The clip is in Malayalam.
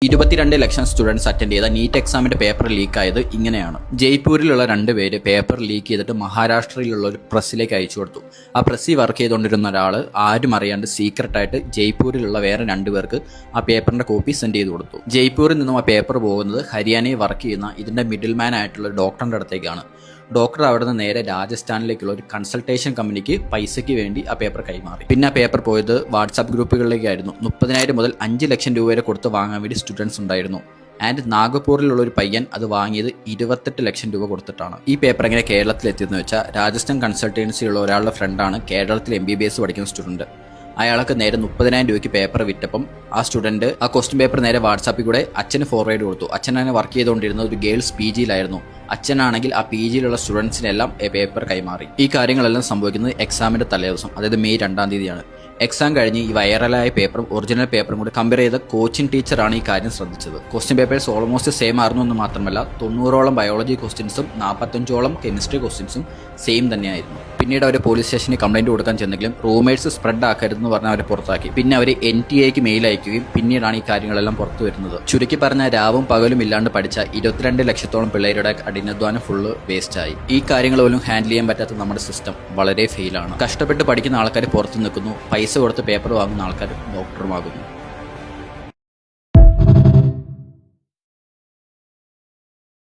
22 ലക്ഷം സ്റ്റുഡൻസ് അറ്റൻഡ് ചെയ്ത നീറ്റ് എക്സാമിന്റെ പേപ്പർ ലീക്ക് ആയത് ഇങ്ങനെയാണ്. ജയ്പൂരിലുള്ള 2 പേര് പേപ്പർ ലീക്ക് ചെയ്തിട്ട് മഹാരാഷ്ട്രയിലുള്ള ഒരു പ്രസ്സിലേക്ക് അയച്ചു കൊടുത്തു. ആ പ്രസ്സിൽ വർക്ക് ചെയ്തുകൊണ്ടിരുന്ന ഒരാൾ ആരും അറിയാണ്ട് സീക്രട്ടായിട്ട് ജയ്പൂരിലുള്ള വേറെ 2 പേർക്ക് ആ പേപ്പറിന്റെ കോപ്പി സെൻഡ് ചെയ്ത് കൊടുത്തു. ജയ്പൂരിൽ നിന്നും ആ പേപ്പർ പോകുന്നത് ഹരിയാനയിൽ വർക്ക് ചെയ്യുന്ന ഇതിന്റെ മിഡിൽ മാൻ ആയിട്ടുള്ള ഡോക്ടറിന്റെ അടുത്തേക്കാണ്. ഡോക്ടർ അവിടെ നിന്ന് നേരെ രാജസ്ഥാനിലേക്കുള്ള ഒരു കൺസൾട്ടേഷൻ കമ്പനിക്ക് പൈസയ്ക്ക് വേണ്ടി ആ പേപ്പർ കൈമാറി. പിന്നെ ആ പേപ്പർ പോയത് വാട്സാപ്പ് ഗ്രൂപ്പുകളിലേക്കായിരുന്നു. 30,000 മുതൽ 5 ലക്ഷം രൂപ വരെ കൊടുത്ത് വാങ്ങാൻ വേണ്ടി സ്റ്റുഡൻസ് ഉണ്ടായിരുന്നു. ആൻഡ് നാഗപ്പൂരിലുള്ള ഒരു പയ്യൻ അത് വാങ്ങിയത് 28 ലക്ഷം രൂപ കൊടുത്തിട്ടാണ്. ഈ പേപ്പർ എങ്ങനെ കേരളത്തിൽ എത്തിയെന്ന് വെച്ചാൽ രാജസ്ഥാൻ കൺസൾട്ടൻസിയുള്ള ഒരാളുടെ ഫ്രണ്ടാണ് കേരളത്തിൽ MBBS പഠിക്കുന്ന സ്റ്റുഡൻറ്റ്. അയാൾക്ക് നേരെ 30,000 രൂപയ്ക്ക് പേപ്പർ വിറ്റപ്പം ആ സ്റ്റുഡൻറ്റ് ആ ക്വസ്റ്റ്യൻ പേപ്പർ നേരെ വാട്സാപ്പിൽ കൂടെ അച്ഛന് ഫോർവേഡ് കൊടുത്തു. അച്ഛനാണ് വർക്ക് ചെയ്തുകൊണ്ടിരുന്നത് ഒരു ഗേൾസ് PGയിലായിരുന്നു. അച്ഛനാണെങ്കിൽ ആ PGയിലുള്ള സ്റ്റുഡൻസിനെല്ലാം പേപ്പർ കൈമാറി. ഈ കാര്യങ്ങളെല്ലാം സംഭവിക്കുന്നത് എക്സാമിന്റെ തലേദിവസം, അതായത് മെയ് 2-ാം തീയതിയാണ്. എക്സാം കഴിഞ്ഞ് ഈ വൈറലായ പേപ്പറും ഒറിജിനൽ പേപ്പറും കൂടി കമ്പയർ ചെയ്ത കോച്ചിങ് ടീച്ചറാണ് ഈ കാര്യം ശ്രദ്ധിച്ചത്. ക്വസ്റ്റ്യൻ പേപ്പേഴ്സ് ഓൾമോസ്റ്റ് സെയിം ആയിരുന്നു എന്ന് മാത്രമല്ല 90ഓളം ബയോളജി ക്വസ്റ്റ്യൻസും 45ഓളം കെമിസ്ട്രി ക്വസ്റ്റ്യൻസും സെയിം തന്നെയായിരുന്നു. പിന്നീട് അവർ പോലീസ് സ്റ്റേഷനിൽ കംപ്ലൈന്റ് കൊടുക്കാൻ ചെന്നെങ്കിലും റൂമേഴ്സ് സ്പ്രെഡ് ആക്കരുതെന്ന് പറഞ്ഞ് അവരെ പുറത്താക്കി. പിന്നെ അവർ NTA മെയിൽ അയക്കുകയും പിന്നീടാണ് ഈ കാര്യങ്ങളെല്ലാം പുറത്തു വരുന്നത്. ചുരുക്കി പറഞ്ഞ രാവും പകലും ഇല്ലാണ്ട് പഠിച്ച 22 ലക്ഷത്തോളം പിള്ളേരുടെ കഠിനാധ്വാനം ഫുള്ള് വേസ്റ്റ് ആയി. ഈ കാര്യങ്ങൾ പോലും ഹാൻഡിൽ ചെയ്യാൻ പറ്റാത്ത നമ്മുടെ സിസ്റ്റം വളരെ ഫെയിലാണ്. കഷ്ടപ്പെട്ട് പഠിക്കുന്ന ആൾക്കാർ പുറത്തു നിൽക്കുന്നു, പൈസ കൊടുത്ത് പേപ്പർ വാങ്ങുന്ന ആൾക്കാർ ഡോക്ടറുമാകുന്നു.